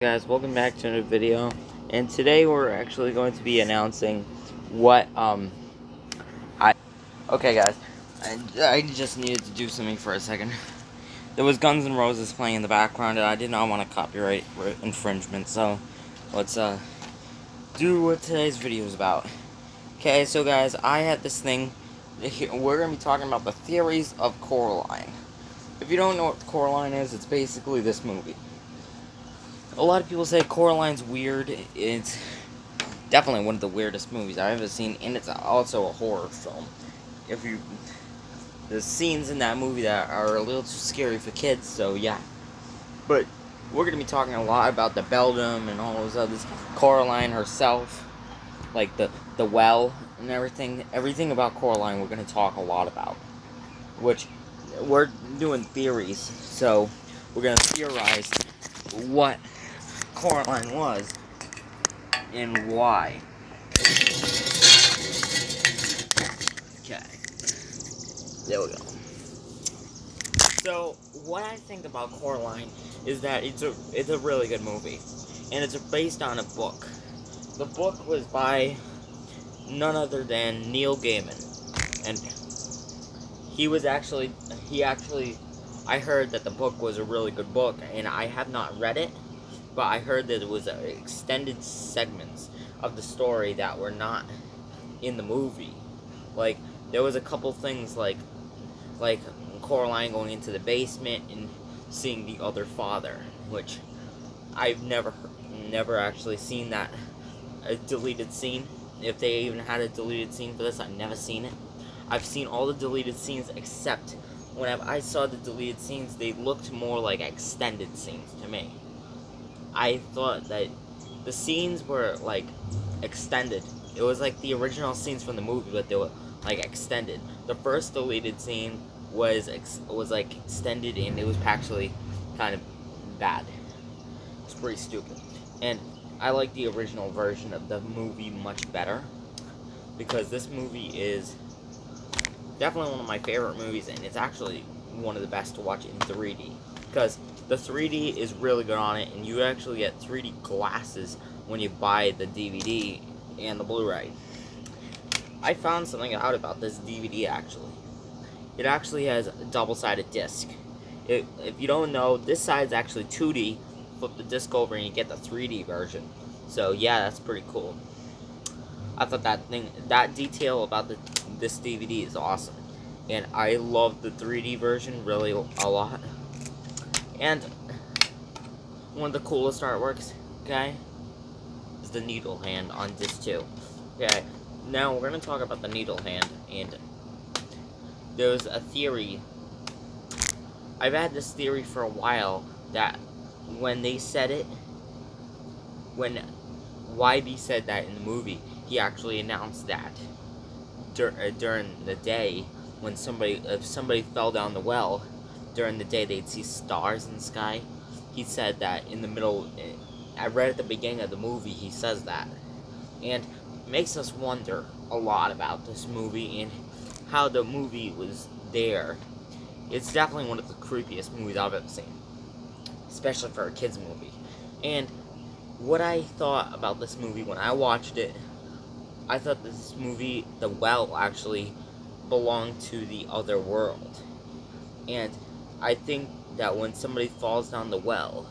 Guys, welcome back to another video, and today we're actually going to be announcing what I okay guys, I just needed to do something for a second. There was Guns N' Roses playing in the background and I did not want a copyright infringement, so let's do what today's video is about. Okay, so guys, I had this thing. We're gonna be talking about the theories of Coraline. If you don't know what Coraline is, it's basically this movie. A lot of people say Coraline's weird. It's definitely one of the weirdest movies I've ever seen, and it's also a horror film. The scenes in that movie that are a little too scary for kids, so yeah. But we're gonna be talking a lot about the Beldam and all those others. Coraline herself, like the well and everything. Everything about Coraline we're gonna talk a lot about. Which we're doing theories, so we're gonna theorize what Coraline was and why. Okay, there we go. So what I think about Coraline is that it's a really good movie, and it's based on a book. The book was by none other than Neil Gaiman, and I heard that the book was a really good book, and I have not read it. But I heard that it was extended segments of the story that were not in the movie. Like, there was a couple things like Coraline going into the basement and seeing the other father, which I've never actually seen that a deleted scene. If they even had a deleted scene for this, I've never seen it. I've seen all the deleted scenes except whenever I saw the deleted scenes, they looked more like extended scenes to me. I thought that the scenes were, like, extended. It was like the original scenes from the movie, but they were, like, extended. The first deleted scene was like, extended, and it was actually kind of bad. It's pretty stupid. And I like the original version of the movie much better, because this movie is definitely one of my favorite movies, and it's actually one of the best to watch in 3D. Because the 3D is really good on it, and you actually get 3D glasses when you buy the DVD and the Blu-ray. I found something out about this DVD, actually. It actually has a double-sided disc. If you don't know, this side's actually 2D. Flip the disc over and you get the 3D version. So yeah, that's pretty cool. I thought that detail about this DVD is awesome. And I love the 3D version really a lot. And one of the coolest artworks, okay, is the needle hand on disc 2. Okay, now we're going to talk about the needle hand, and there's a theory. I've had this theory for a while that when they said it, when YB said that in the movie, he actually announced that during the day when if somebody fell down the well, during the day they'd see stars in the sky. He said that in the middle. I read at the beginning of the movie he says that, and it makes us wonder a lot about this movie and how the movie was there. It's definitely one of the creepiest movies I've ever seen, especially for a kids movie. And what I thought about this movie when I watched it, I thought this movie, the well, actually belonged to the other world. And I think that when somebody falls down the well,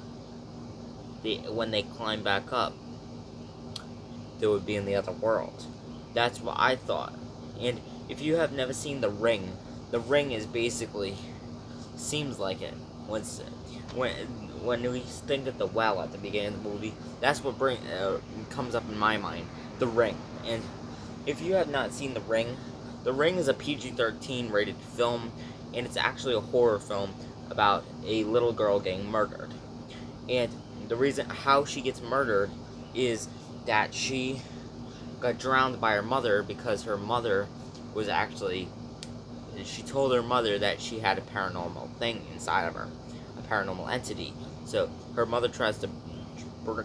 when they climb back up, they would be in the other world. That's what I thought. And if you have never seen The Ring is basically, seems like it. When we think of the well at the beginning of the movie, that's what comes up in my mind, The Ring. And if you have not seen The Ring is a PG-13 rated film, and it's actually a horror film about a little girl getting murdered. And the reason how she gets murdered is that she got drowned by her mother, because her mother was actually, she told her mother that she had a paranormal thing inside of her, a paranormal entity. So her mother tries to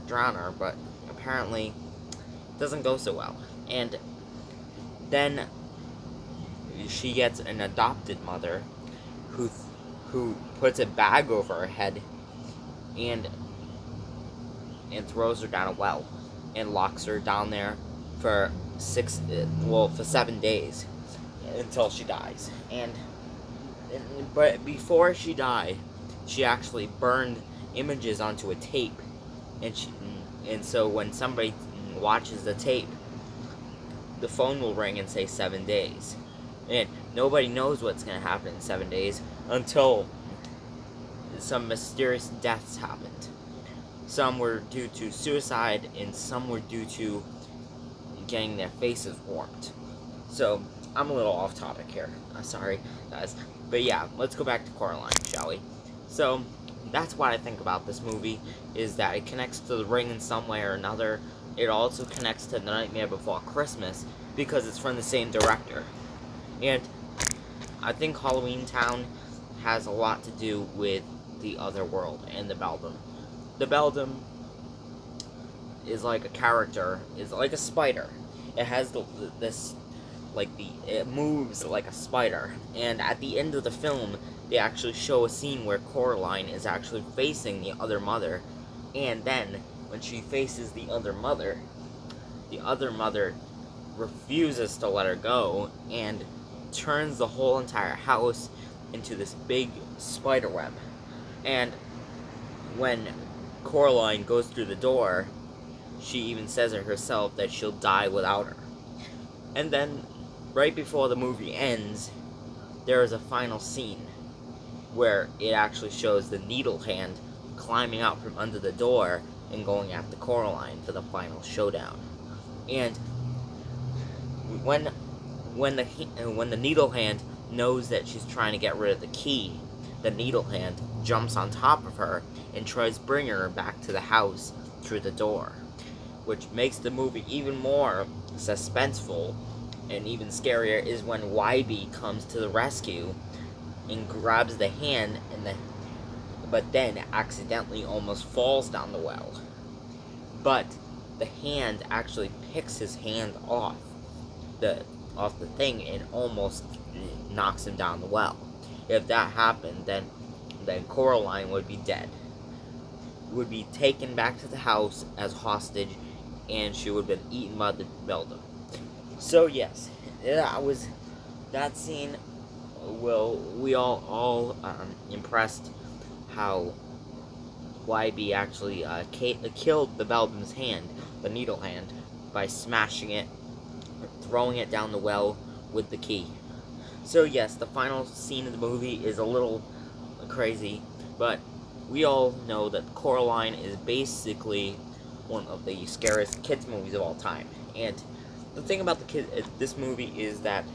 drown her, but apparently it doesn't go so well. And then she gets an adopted mother who puts a bag over her head, and and throws her down a well and locks her down there for for 7 days until she dies. But before she died, she actually burned images onto a tape, and so when somebody watches the tape, the phone will ring and say 7 days, and nobody knows what's going to happen in 7 days until some mysterious deaths happened. Some were due to suicide, and some were due to getting their faces warped. So, I'm a little off topic here. Sorry, guys. But yeah, let's go back to Coraline, shall we? So, that's what I think about this movie, is that it connects to The Ring in some way or another. It also connects to The Nightmare Before Christmas, because it's from the same director. And I think Halloween Town has a lot to do with the other world and the Beldam. The Beldam is like a character, is like a spider. It has it moves like a spider. And at the end of the film, they actually show a scene where Coraline is actually facing the other mother. And then, when she faces the other mother refuses to let her go and turns the whole entire house into this big spider web. And when Coraline goes through the door, she even says it herself that she'll die without her. And then, right before the movie ends, there is a final scene where it actually shows the needle hand climbing out from under the door and going after Coraline for the final showdown. And when the needle hand knows that she's trying to get rid of the key, the needle hand jumps on top of her and tries bringing her back to the house through the door, which makes the movie even more suspenseful. And even scarier is when YB comes to the rescue and grabs the hand, but then accidentally almost falls down the well. But the hand actually picks his hand off the thing and almost knocks him down the well. If that happened, then Coraline would be dead. Would be taken back to the house as hostage, and she would have been eaten by the Beldam. So yes, that scene. Well, we all impressed how YB actually killed the Beldam's hand, the needle hand, by smashing it, throwing it down the well with the key. So yes, the final scene of the movie is a little crazy, but we all know that Coraline is basically one of the scariest kids movies of all time. And the thing about this movie is that,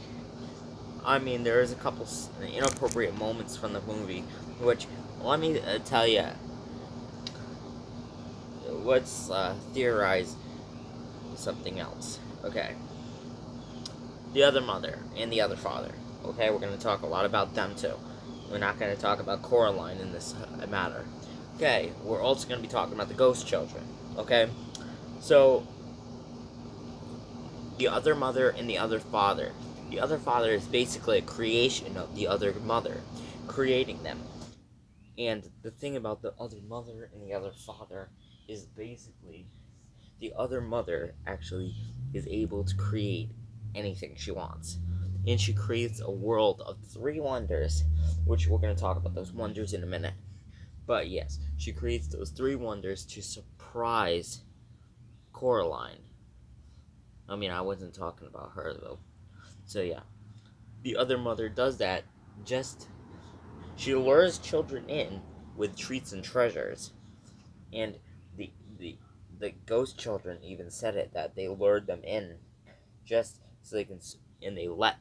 there is a couple inappropriate moments from the movie, which, let me tell you, let's theorize something else. Okay. The other mother and the other father. Okay, we're going to talk a lot about them too. We're not going to talk about Coraline in this matter. Okay, we're also going to be talking about the ghost children. Okay? So, the other mother and the other father. The other father is basically a creation of the other mother, creating them. And the thing about the other mother and the other father is basically the other mother actually is able to create anything she wants. And she creates a world of 3 wonders, which we're going to talk about those wonders in a minute. But yes, she creates those 3 wonders to surprise Coraline. I wasn't talking about her though. So yeah, the other mother does that. She lures children in with treats and treasures, and the the ghost children even said it, that they lured them in just so they can, and they let,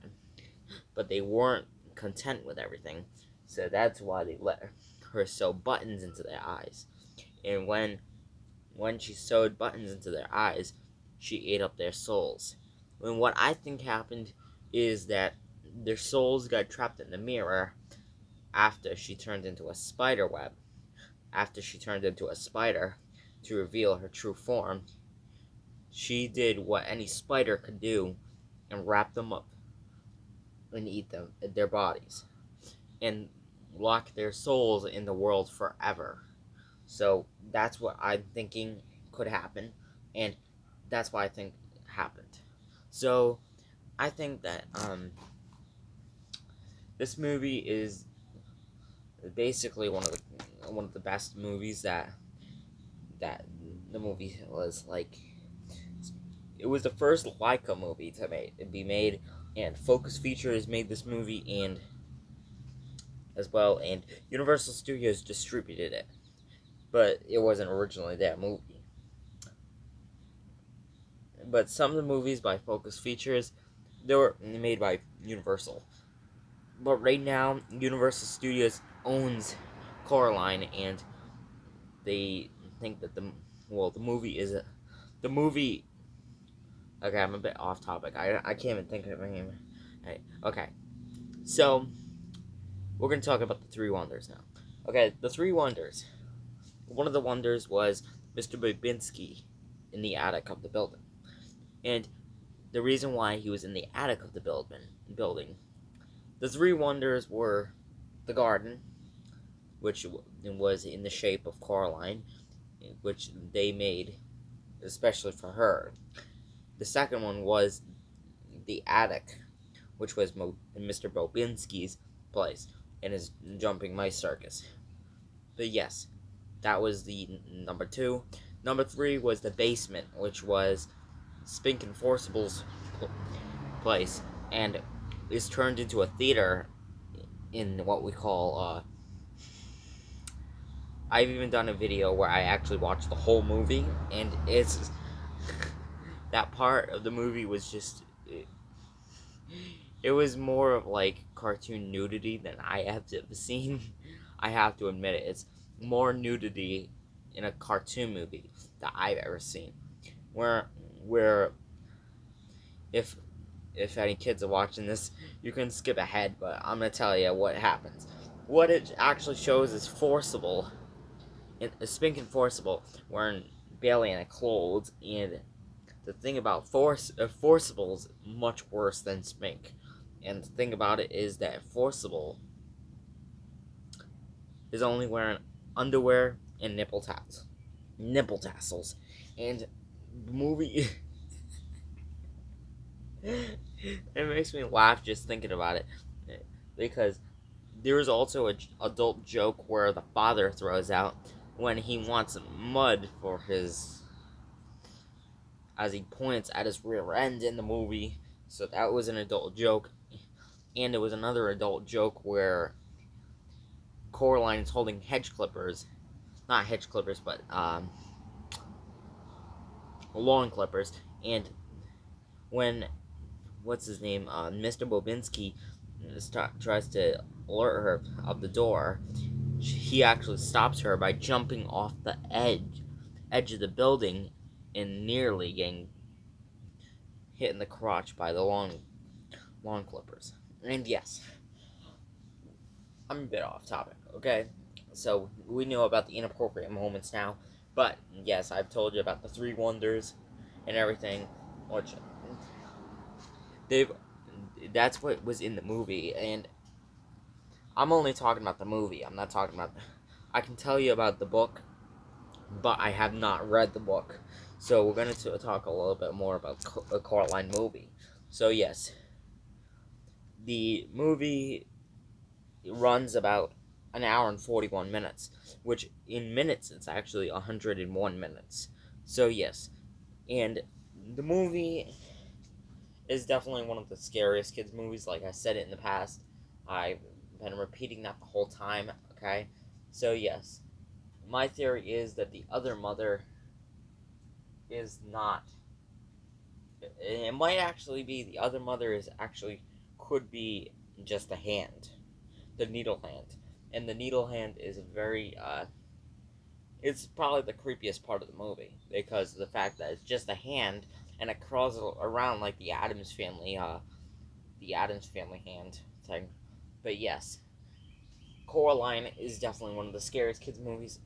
but they weren't content with everything, so that's why they let her sew buttons into their eyes. And when she sewed buttons into their eyes, she ate up their souls. And what I think happened is that their souls got trapped in the mirror after she turned into a spider web. After she turned into a spider to reveal her true form, she did what any spider could do and wrap them up and eat them, their bodies, and lock their souls in the world forever. So that's what I'm thinking could happen, and that's why I think happened. So I think that this movie is basically one of the best movies that the movie was like. It was the first Leica movie to be made, and Focus Features made this movie and as well, and Universal Studios distributed it, but it wasn't originally their movie. But some of the movies by Focus Features, they were made by Universal. But right now, Universal Studios owns Coraline, and they think that the movie is the movie. Okay, I'm a bit off topic. I can't even think of a name. Okay, so we're gonna talk about the three wonders now. Okay, the three wonders. One of the wonders was Mr. Babinski in the attic of the building, and the reason why he was in the attic of the building. The three wonders were the garden, which was in the shape of Coraline, which they made especially for her. The second one was the attic, which was Mr. Bobinski's place in his jumping mice circus. But yes, that was the number two. Number three was the basement, which was Spink and Forcible's place, and is turned into a theater in what we call. I've even done a video where I actually watched the whole movie, and it's that part of the movie was just. It was more of like cartoon nudity than I have seen. I have to admit it. It's more nudity in a cartoon movie that I've ever seen. Where if any kids are watching this, you can skip ahead, but I'm gonna tell you what happens. What it actually shows is Forcible, Spink and Forcible wearing Bailey clothes, and the thing about Forcible's much worse than Spink. And the thing about it is that Forcible is only wearing underwear and nipple tassels. And the movie it makes me laugh just thinking about it, because there is also an adult joke where the father throws out when he wants mud for his, as he points at his rear end in the movie. So that was an adult joke. And it was another adult joke where Coraline is holding hedge clippers. Not hedge clippers, but lawn clippers. And when, what's his name, Mr. Bobinski tries to alert her of the door, he actually stops her by jumping off the edge of the building and nearly getting hit in the crotch by the lawn clippers. And yes, I'm a bit off topic, okay? So we know about the inappropriate moments now, but yes, I've told you about the three wonders and everything, which that's what was in the movie, and I'm only talking about the movie. I'm not talking about. I can tell you about the book, but I have not read the book, so we're going to talk a little bit more about the Coraline movie. So yes, the movie runs about an hour and 41 minutes, which in minutes it's actually 101 minutes. So yes, and the movie is definitely one of the scariest kids movies. Like I said it in the past, I've been repeating that the whole time. Okay, so yes, my theory is that the other mother is not. It might actually be the other mother is actually could be just a hand, the needle hand, and the needle hand is a very it's probably the creepiest part of the movie because of the fact that it's just a hand and it crawls around like the Addams Family hand thing. But yes, Coraline is definitely one of the scariest kids movies.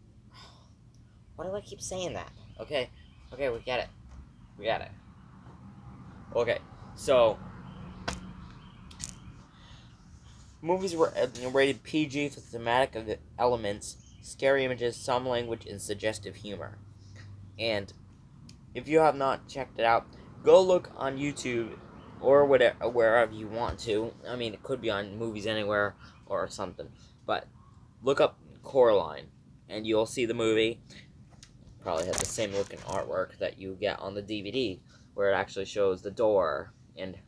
Why do I keep saying that? Okay, we get it. Okay, so movies were rated PG for thematic elements, scary images, some language, and suggestive humor. And if you have not checked it out, go look on YouTube or whatever, wherever you want to. I mean, it could be on Movies Anywhere or something, but look up Coraline, and you'll see the movie. Probably has the same looking artwork that you get on the DVD, where it actually shows the door and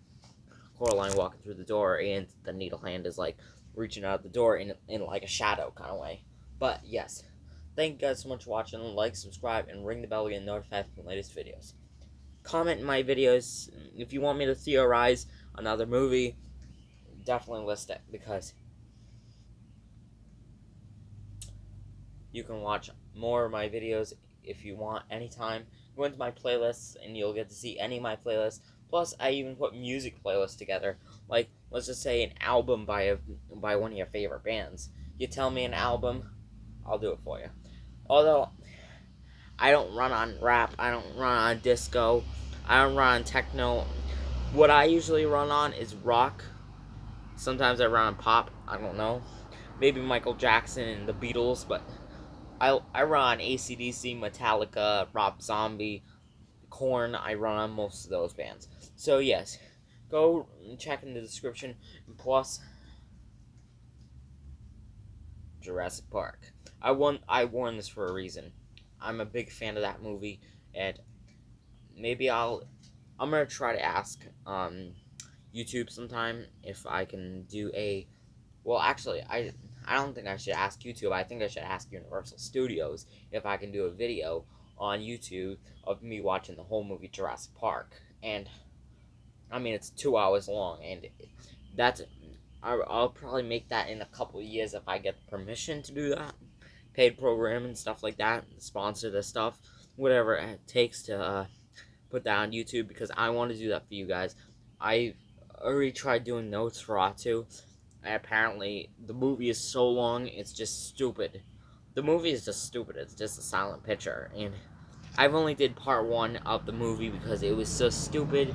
Coraline walking through the door, and the needle hand is like reaching out the door in like a shadow kind of way. But yes, thank you guys so much for watching. Like, subscribe, and ring the bell to get notified for the latest videos. Comment in my videos if you want me to theorize another movie. Definitely list it, because you can watch more of my videos if you want anytime. Go into my playlists and you'll get to see any of my playlists. Plus, I even put music playlists together. Like, let's just say an album by one of your favorite bands. You tell me an album, I'll do it for you. Although, I don't run on rap, I don't run on disco, I don't run on techno. What I usually run on is rock. Sometimes I run on pop, I don't know. Maybe Michael Jackson and the Beatles, but I run on AC/DC, Metallica, Rob Zombie, Korn. I run on most of those bands. So yes, go check in the description. Plus, Jurassic Park. I warned this for a reason. I'm a big fan of that movie, and maybe I'm gonna try to ask YouTube sometime if I can do a. Well, actually, I don't think I should ask YouTube. I think I should ask Universal Studios if I can do a video on YouTube of me watching the whole movie Jurassic Park. And I mean, it's 2 hours long, and that's I'll probably make that in a couple of years if I get permission to do that. Paid program and stuff like that, sponsor this stuff, whatever it takes to put that on YouTube, because I want to do that for you guys. I already tried doing notes for Atu. Apparently, the movie is so long, it's just stupid. The movie is just stupid. It's just a silent picture, and I've only did part 1 of the movie because it was so stupid.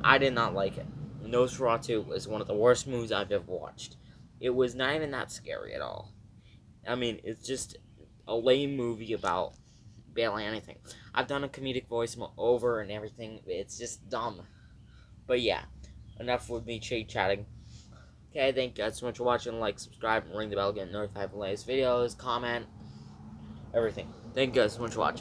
I did not like it. Nosferatu was one of the worst movies I've ever watched. It was not even that scary at all. I mean, it's just a lame movie about barely anything. I've done a comedic voice over and everything. It's just dumb. But yeah, enough with me chit-chatting. Okay, thank you guys so much for watching. Like, subscribe, and ring the bell to get notified for the latest videos, comment, everything. Thank you guys so much for watching.